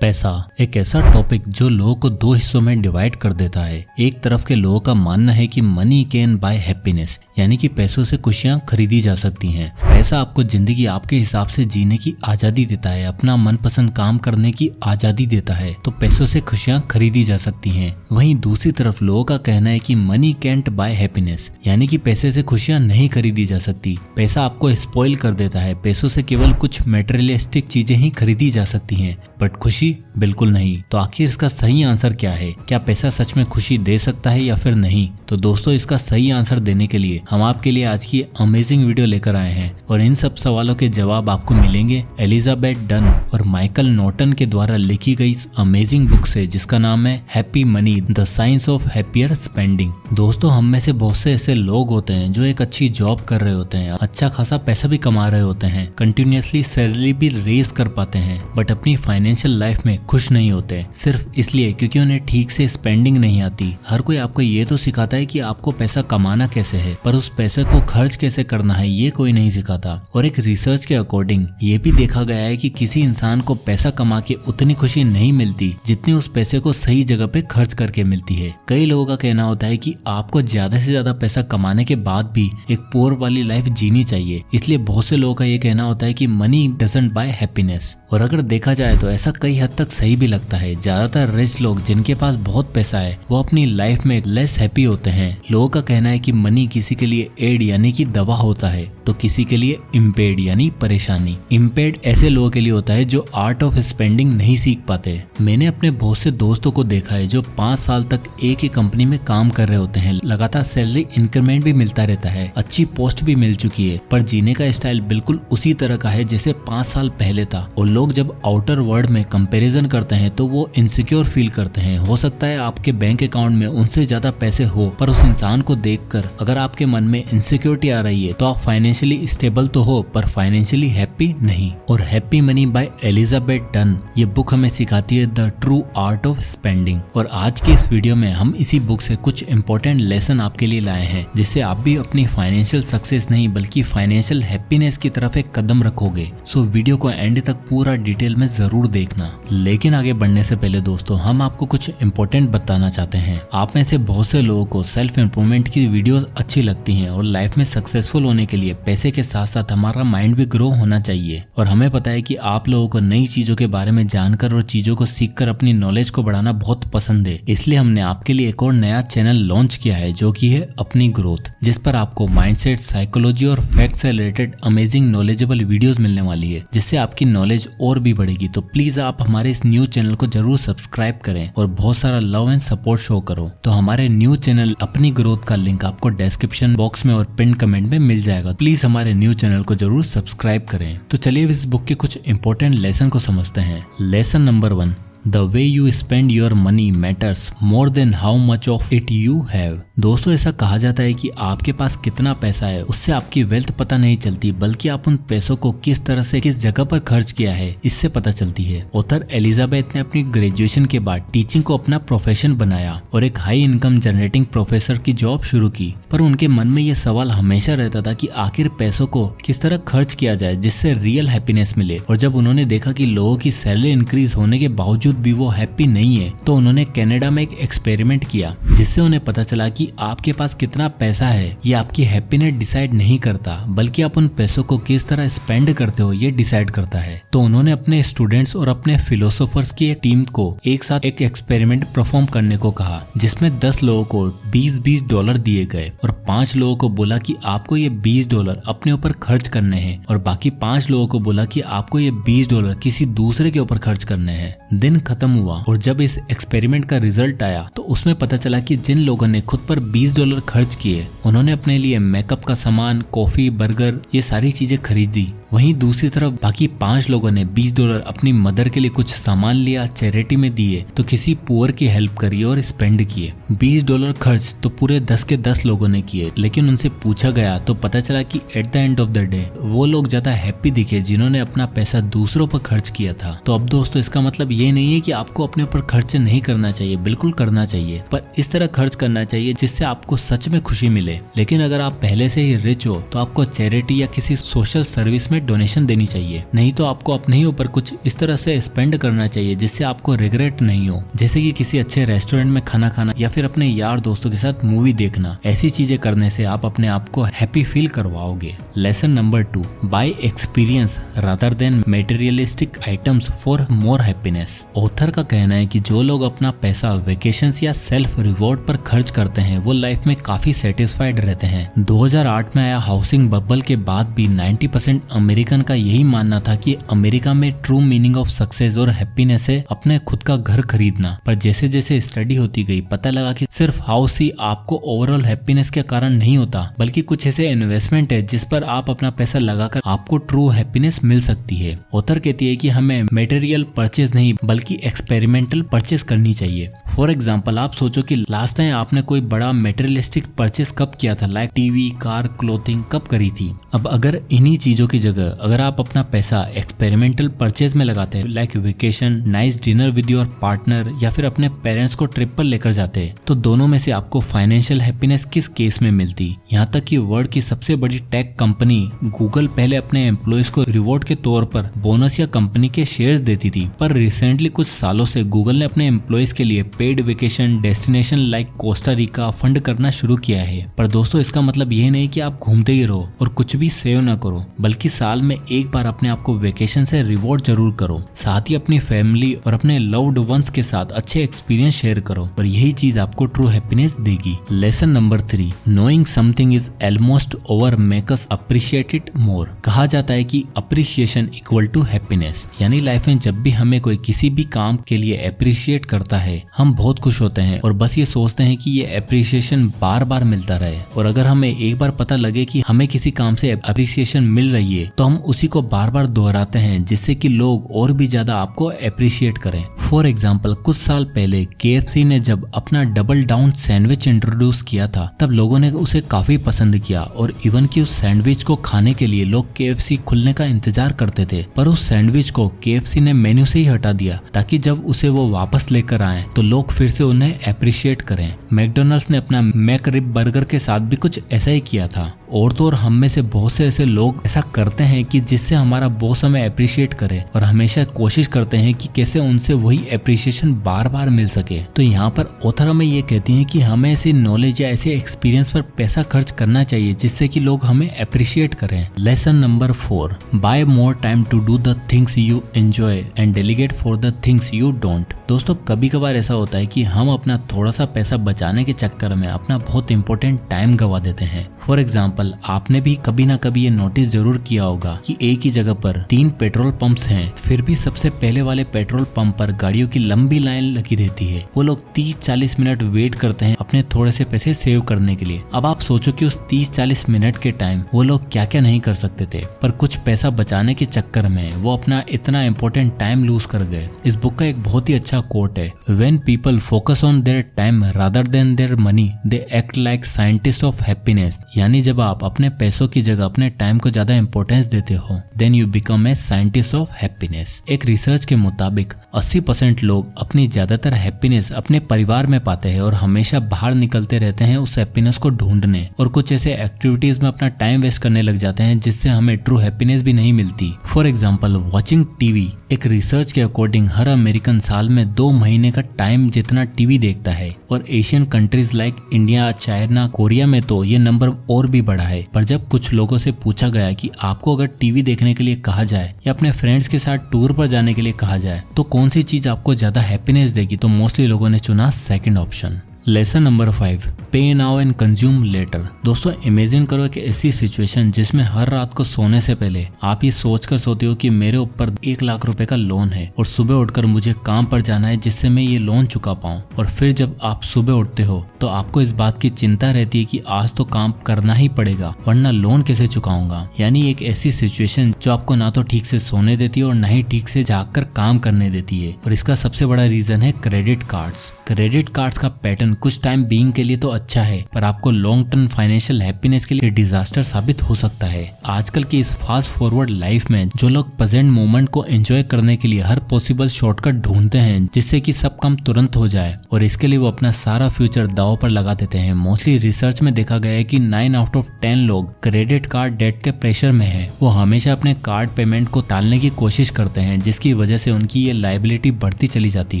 पैसा एक ऐसा टॉपिक जो लोगों को दो हिस्सों में डिवाइड कर देता है। एक तरफ के लोगों का मानना है कि मनी कैन बाय हैप्पीनेस, यानी कि पैसों से खुशियां खरीदी जा सकती हैं। पैसा आपको जिंदगी आपके हिसाब से जीने की आजादी देता है, अपना मनपसंद काम करने की आजादी देता है, तो पैसों से खुशियां खरीदी जा सकती हैं। वहीं दूसरी तरफ लोगों का कहना है कि मनी कैंट बाय हैप्पीनेस, यानी कि पैसे से खुशियां नहीं खरीदी जा सकती। पैसा आपको स्पॉइल कर देता है, पैसों से केवल कुछ मटेरियलिस्टिक चीजें ही खरीदी जा सकती हैं, बट खुशी बिल्कुल नहीं। तो आखिर इसका सही आंसर क्या है? क्या पैसा सच में खुशी दे सकता है या फिर नहीं? तो दोस्तों, इसका सही आंसर देने के लिए हम आपके लिए आज की अमेजिंग वीडियो लेकर आए हैं और इन सब सवालों के जवाब आपको मिलेंगे एलिजाबेथ डन और माइकल नॉर्टन के द्वारा लिखी गई इस अमेजिंग बुक से, जिसका नाम है happy money, the science of happier spending. दोस्तों, हम में से बहुत से ऐसे लोग होते हैं जो एक अच्छी जॉब कर रहे होते हैं, अच्छा खासा पैसा भी कमा रहे होते हैं, कंटिन्यूअसली सैलरी भी रेज कर पाते हैं, बट अपनी फाइनेंशियल लाइफ में खुश नहीं होते, सिर्फ इसलिए क्योंकि उन्हें ठीक से स्पेंडिंग नहीं आती। हर कोई आपको ये तो सिखाता है कि आपको पैसा कमाना कैसे है, पर उस पैसे को खर्च कैसे करना है ये कोई नहीं सिखाता। और एक रिसर्च के अकॉर्डिंग ये भी देखा गया है कि किसी इंसान को पैसा कमा के उतनी खुशी नहीं मिलती जितनी उस पैसे को सही जगह पे खर्च करके मिलती है। कई लोगों का कहना होता है कि आपको ज्यादा से ज्यादा पैसा कमाने के बाद भी एक पुअर वाली लाइफ जीनी चाहिए, इसलिए बहुत से लोगों का ये कहना होता है कि मनी डजंट बाय हैप्पीनेस। और अगर देखा जाए तो ऐसा कई हद तक सही भी लगता है। ज्यादातर रिच लोग जिनके पास बहुत पैसा है वो अपनी लाइफ में लेस हैप्पी होते हैं। लोगों का कहना है कि मनी किसी के लिए एड यानी कि दवा होता है, तो किसी के लिए इम्पेड यानी परेशानी। इम्पेड ऐसे लोगों के लिए होता है जो आर्ट ऑफ स्पेंडिंग नहीं सीख पाते। मैंने अपने बहुत से दोस्तों को देखा है जो 5 साल तक एक ही कंपनी में काम कर रहे होते हैं, लगातार सैलरी इंक्रीमेंट भी मिलता रहता है, अच्छी पोस्ट भी मिल चुकी है, पर जीने का स्टाइल बिल्कुल उसी तरह का है जैसे 5 साल पहले था। और लोग जब आउटर वर्ल्ड में कंपैरिजन करते हैं तो वो इनसिक्योर फील करते हैं। हो सकता है आपके बैंक अकाउंट में उनसे ज्यादा पैसे हो, पर उस इंसान को देखकर अगर आपके मन में इनसिक्योरिटी आ रही है तो आप फाइनेंशियली स्टेबल तो हो पर फाइनेंशियली हैप्पी नहीं। और happy money by Elizabeth done ये बुक हमें सिखाती है the true art of spending. और आज के इस वीडियो में हम इसी बुक से कुछ इंपॉर्टेंट लेसन आपके लिए लाए हैं, जिससे आप भी अपनी फाइनेंशियल सक्सेस नहीं बल्कि फाइनेंशियल हैप्पीनेस की तरफ एक कदम रखोगे। सो वीडियो को एंड तक पूरा डिटेल में जरूर देखना। लेकिन आगे बढ़ने से पहले दोस्तों, हम आपको कुछ इंपॉर्टेंट बताना चाहते हैं। आप में से बहुत से लोगों को सेल्फ इम्प्रूवमेंट की वीडियोस अच्छी लगती हैं और लाइफ में सक्सेसफुल होने के लिए पैसे के साथ साथ हमारा माइंड भी ग्रो होना चाहिए। और हमें पता है कि आप लोगों को नई चीजों के बारे में जानकर और चीजों को सीखकर अपनी नॉलेज को बढ़ाना बहुत पसंद है, इसलिए हमने आपके लिए एक और नया चैनल लॉन्च किया है जो कि है अपनी ग्रोथ, जिस पर आपको माइंडसेट, साइकोलॉजी और फैक्ट से रिलेटेड अमेजिंग नॉलेजेबल वीडियोस मिलने वाली है, जिससे आपकी नॉलेज और भी बढ़ेगी। तो प्लीज आप हमारे इस न्यू चैनल को जरूर सब्सक्राइब करें और बहुत सारा लव एंड सपोर्ट शो करो। तो हमारे न्यू चैनल अपनी ग्रोथ का लिंक आपको डिस्क्रिप्शन बॉक्स में और पिन कमेंट में मिल जाएगा। प्लीज हमारे न्यू चैनल को जरूर सब्सक्राइब करें। तो चलिए इस बुक के कुछ इंपॉर्टेंट लेसन को समझते हैं। Lesson number 1, The way you spend your money matters more than how much of it you have। दोस्तों, ऐसा कहा जाता है कि आपके पास कितना पैसा है उससे आपकी वेल्थ पता नहीं चलती, बल्कि आप उन पैसों को किस तरह से किस जगह पर खर्च किया है इससे पता चलती है। ऑथर एलिजाबेथ ने अपनी ग्रेजुएशन के बाद टीचिंग को अपना प्रोफेशन बनाया और एक हाई इनकम जनरेटिंग प्रोफेसर की जॉब शुरू की, पर उनके मन में ये सवाल हमेशा रहता था कि आखिर पैसों को किस तरह खर्च किया जाए जिससे रियल हैप्पीनेस मिले। और जब उन्होंने देखा कि लोगों की सैलरी इंक्रीज होने के बावजूद भी वो हैप्पी नहीं है, तो उन्होंने कनाडा में एक एक्सपेरिमेंट किया, जिससे उन्हें पता चला कि आपके पास कितना पैसा है ये आपकी हैप्पीनेस डिसाइड नहीं करता, बल्कि आप उन पैसों को किस तरह स्पेंड करते हो ये डिसाइड करता है। तो उन्होंने अपने स्टूडेंट्स और अपने फिलोसोफर्स की एक टीम को एक साथ एक एक्सपेरिमेंट परफॉर्म करने को कहा, जिसमें 10 लोगों को $20 दिए गए और 5 लोगों को बोला कि आपको ये $20 अपने ऊपर खर्च करने हैं और बाकी 5 लोगों को बोला कि आपको ये $20 किसी दूसरे के ऊपर खर्च करने हैं। दिन खत्म हुआ और जब इस एक्सपेरिमेंट का रिजल्ट आया तो उसमें पता चला कि जिन लोगों ने खुद पर $20 खर्च किए उन्होंने अपने लिए मेकअप का सामान, कॉफी, बर्गर ये सारी चीजें खरीदी। वहीं दूसरी तरफ बाकी 5 लोगों ने $20 अपनी मदर के लिए कुछ सामान लिया, चैरिटी में दिए, तो किसी पुअर की हेल्प करी और स्पेंड किए। $20 खर्च तो पूरे 10 के 10 लोगों ने किए, लेकिन उनसे पूछा गया तो पता चला कि at the end of the day वो लोग ज्यादा हैप्पी दिखे जिन्होंने अपना पैसा दूसरों पर खर्च किया था। तो अब दोस्तों, इसका मतलब ये नहीं है कि आपको अपने ऊपर खर्च नहीं करना चाहिए, बिल्कुल करना चाहिए, पर इस तरह खर्च करना चाहिए जिससे आपको सच में खुशी मिले। लेकिन अगर आप पहले से ही रिच हो तो आपको चैरिटी या किसी सोशल सर्विस में उसमें डोनेशन देनी चाहिए। नहीं तो आपको अपने ही ऊपर कुछ इस तरह से स्पेंड करना चाहिए जिससे आपको रिग्रेट नहीं हो, जैसे कि किसी अच्छे रेस्टोरेंट में खाना खाना या फिर अपने यार दोस्तों के साथ मूवी देखना। ऐसी चीजें करने से आप अपने आप को हैप्पी फील करवाओगे। Lesson number 2, bye experience rather than materialistic items for more happiness. Author का कहना है कि जो लोग अपना पैसा वेकेशंस या सेल्फ रिवॉर्ड पर खर्च करते हैं वो लाइफ में काफी सेटिस्फाइड रहते हैं। 2008 में आया हाउसिंग बबल के बाद भी 90% अमेरिकन का यही मानना था कि अमेरिका में ट्रू मीनिंग ऑफ सक्सेस और हैप्पीनेस है अपने खुद का घर खरीदना। पर जैसे जैसे स्टडी होती गई पता लगा कि सिर्फ हाउस ही आपको ओवरऑल हैप्पीनेस के कारण नहीं होता, बल्कि कुछ ऐसे इन्वेस्टमेंट है जिस पर आप अपना पैसा लगाकर आपको ट्रू हैप्पीनेस मिल सकती है। ऑथर कहती है कि हमें मटेरियल परचेज नहीं बल्कि एक्सपेरिमेंटल परचेज करनी चाहिए। फॉर एग्जाम्पल आप सोचो कि लास्ट टाइम आपने कोई बड़ा मटेरियलिस्टिक परचेज कब किया था, लाइक टीवी, कार, क्लोथिंग कब करी थी। अब अगर इन्हीं चीजों की जगह अगर आप अपना पैसा एक्सपेरिमेंटल परचेज में लगाते हैं, like vacation, nice dinner with your partner या फिर अपने पेरेंट्स को ट्रिप पर लेकर जाते हैं, तो दोनों में से आपको फाइनेंशियल हैप्पीनेस किस केस में मिलती। यहाँ तक कि वर्ल्ड की सबसे बड़ी टेक कंपनी गूगल पहले अपने एम्प्लॉयज को रिवॉर्ड के तौर पर बोनस या कंपनी के शेयर्स देती थी, पर रिसेंटली कुछ सालों से गूगल ने अपने एम्प्लॉयज के लिए paid vacation destination like Costa Rica fund करना शुरू किया है। पर दोस्तों इसका मतलब ये नहीं कि आप घूमते ही रहो और कुछ भी सेव ना करो, बल्कि साल में एक बार अपने आप को वेकेशन से रिवॉर्ड जरूर करो। साथ ही अपनी फैमिली और अपने लव्ड वंस के साथ अच्छे एक्सपीरियंस शेयर करो और यही चीज आपको ट्रू हैप्पीनेस देगी। Lesson number 3, knowing something is almost over make us appreciate it more. कहा जाता है कि अप्रिशिएशन इक्वल टू हैप्पीनेस, यानी लाइफ में जब भी हमें कोई किसी भी काम के लिए अप्रिशिएट करता है हम बहुत खुश होते हैं और बस ये सोचते हैं कि ये अप्रिशिएशन बार बार मिलता रहे। और अगर हमें एक बार पता लगे कि हमें किसी काम से अप्रिशिएशन मिल रही है तो हम उसी को बार बार दोहराते हैं जिससे कि लोग और भी ज्यादा आपको अप्रिशिएट करें। फॉर एग्जाम्पल कुछ साल पहले KFC ने जब अपना डबल डाउन सैंडविच इंट्रोड्यूस किया था तब लोगों ने उसे काफी पसंद किया और इवन कि उस सैंडविच को खाने के लिए लोग KFC खुलने का इंतजार करते थे। पर उस सैंडविच को KFC ने मेन्यू से ही हटा दिया ताकि जब उसे वो वापस लेकर आए तो लोग फिर से उन्हें अप्रिशिएट करें। मैकडोनल्ड्स ने अपना मैकरिब बर्गर के साथ भी कुछ ऐसा ही किया था। और तो और हम में से बहुत से ऐसे लोग ऐसा करते हैं कि जिससे हमारा बॉस हमें अप्रिशिएट करे और हमेशा कोशिश करते हैं कि कैसे उनसे वही अप्रिशिएशन बार बार मिल सके। तो यहाँ पर ऑथर हमें ये कहती हैं कि हमें ऐसी नॉलेज या ऐसे एक्सपीरियंस पर पैसा खर्च करना चाहिए जिससे कि लोग हमें अप्रिशिएट करें। Lesson number 4, buy more time to do the things you enjoy and delegate for the things you don't. दोस्तों कभी कभार ऐसा होता है कि हम अपना थोड़ा सा पैसा बचाने के चक्कर में अपना बहुत इंपॉर्टेंट टाइम गवा देते हैं। फॉर एग्जाम्पल आपने भी कभी ना कभी ये नोटिस जरूर किया होगा कि एक ही जगह पर 3 पेट्रोल पंप्स हैं, फिर भी सबसे पहले वाले पेट्रोल पंप पर गाड़ियों की लंबी लाइन लगी रहती है। वो लोग 30-40 मिनट वेट करते हैं अपने थोड़े से पैसे सेव करने के लिए। अब आप सोचो कि उस 30-40 मिनट के टाइम वो लोग क्या क्या नहीं कर सकते थे, पर कुछ पैसा बचाने के चक्कर में वो अपना इतना इंपॉर्टेंट टाइम लूज कर गए। इस बुक का एक बहुत ही अच्छा कोट है, when people focus on their time rather than their money they act like scientist of happiness. यानी जब आप अपने पैसों की जगह अपने टाइम को ज्यादा इंपॉर्टेंस देते हो then you become a scientist of happiness. एक रिसर्च के मुताबिक 80% लोग अपनी ज्यादातर हैप्पीनेस अपने परिवार में पाते हैं और हमेशा बाहर निकलते रहते हैं उस हैप्पीनेस को ढूंढने और कुछ ऐसे एक्टिविटीज में अपना टाइम वेस्ट करने लग जाते हैं जिससे हमें ट्रू हैप्पीनेस भी नहीं मिलती। For example watching TV. एक रिसर्च के अकॉर्डिंग हर अमेरिकन साल में 2 महीने का टाइम जितना टीवी देखता है और Asian countries like India, China, Korea में तो ये नंबर और भी बढ़ा है। पर जब कुछ लोगों से पूछा गया कि आपको अगर टीवी देखने के लिए कहा जाए या अपने फ्रेंड्स के साथ टूर पर जाने के लिए कहा जाए तो कौन सी चीज आपको ज्यादा हैप्पीनेस देगी, तो मोस्टली लोगों ने चुना सेकंड ऑप्शन। लेसन नंबर 5, पे नाउ एंड कंज्यूम लेटर। दोस्तों इमेजिन करो एक ऐसी सिचुएशन जिसमें हर रात को सोने से पहले आप ये सोचकर सोते हो कि मेरे ऊपर 1 लाख रुपए का लोन है और सुबह उठकर मुझे काम पर जाना है जिससे मैं ये लोन चुका पाऊं। और फिर जब आप सुबह उठते हो तो आपको इस बात की चिंता रहती है कि आज तो काम करना ही पड़ेगा वरना लोन कैसे चुकाऊंगा। यानी एक ऐसी सिचुएशन जो आपको ना तो ठीक से सोने देती है और ना ही ठीक से जागकर काम करने देती है। और इसका सबसे बड़ा रीजन है क्रेडिट कार्ड्स। क्रेडिट कार्ड्स का पैटर्न कुछ टाइम बीइंग के लिए तो अच्छा है, पर आपको लॉन्ग टर्म फाइनेंशियल हैप्पीनेस के लिए डिजास्टर साबित हो सकता है। आजकल की इस फास्ट फॉरवर्ड लाइफ में जो लोग प्रेजेंट मोमेंट को एंजॉय करने के लिए हर पॉसिबल शॉर्टकट ढूंढते हैं जिससे कि सब काम तुरंत हो जाए, और इसके लिए वो अपना सारा फ्यूचर दांव पर लगा देते हैं। मोस्टली रिसर्च में देखा गया है कि 9 आउट ऑफ 10 लोग क्रेडिट कार्ड डेट के प्रेशर में हैं। वो हमेशा अपने कार्ड पेमेंट को टालने की कोशिश करते हैं, जिसकी वजह से उनकी ये लायबिलिटी बढ़ती चली जाती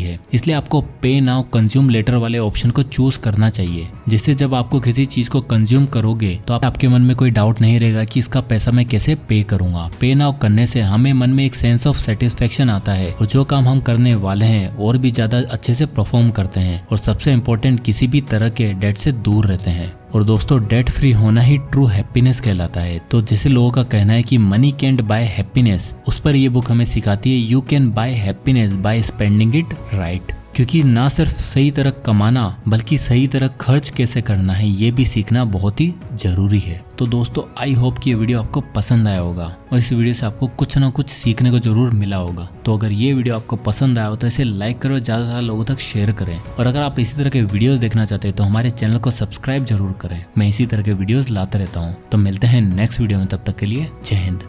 है। इसलिए आपको पे नाउ कंज्यूम लेटर वाले ऑप्शन को चूज करना चाहिए, जिससे जब आपको किसी चीज को कंज्यूम करोगे तो आपके मन में कोई डाउट नहीं रहेगा कि इसका पैसा मैं कैसे पे करूंगा। पे नाउ करने से हमें मन में एक सेंस ऑफ सेटिस्फेक्शन आता है और जो काम हम करने वाले हैं और भी ज्यादा अच्छे से परफॉर्म करते हैं, और सबसे इम्पोर्टेंट किसी भी तरह के डेट से दूर रहते हैं। और दोस्तों, डेट फ्री होना ही ट्रू हैप्पीनेस कहलाता है। तो जैसे लोगों का कहना है कि मनी कैंट बाय हैप्पीनेस, उस पर ये बुक हमें सिखाती है you can buy happiness by spending it right. क्योंकि ना सिर्फ सही तरह कमाना बल्कि सही तरह खर्च कैसे करना है ये भी सीखना बहुत ही जरूरी है। तो दोस्तों, आई होप कि ये वीडियो आपको पसंद आया होगा और इस वीडियो से आपको कुछ ना कुछ सीखने को जरूर मिला होगा। तो अगर ये वीडियो आपको पसंद आया हो तो इसे लाइक करो, ज्यादा से ज्यादा लोगों तक शेयर करें, और अगर आप इसी तरह के वीडियोस देखना चाहते हैं तो हमारे चैनल को सब्सक्राइब जरूर करें। मैं इसी तरह के वीडियोस लाता रहता हूँ। तो मिलते हैं नेक्स्ट वीडियो में, तब तक के लिए जय हिंद।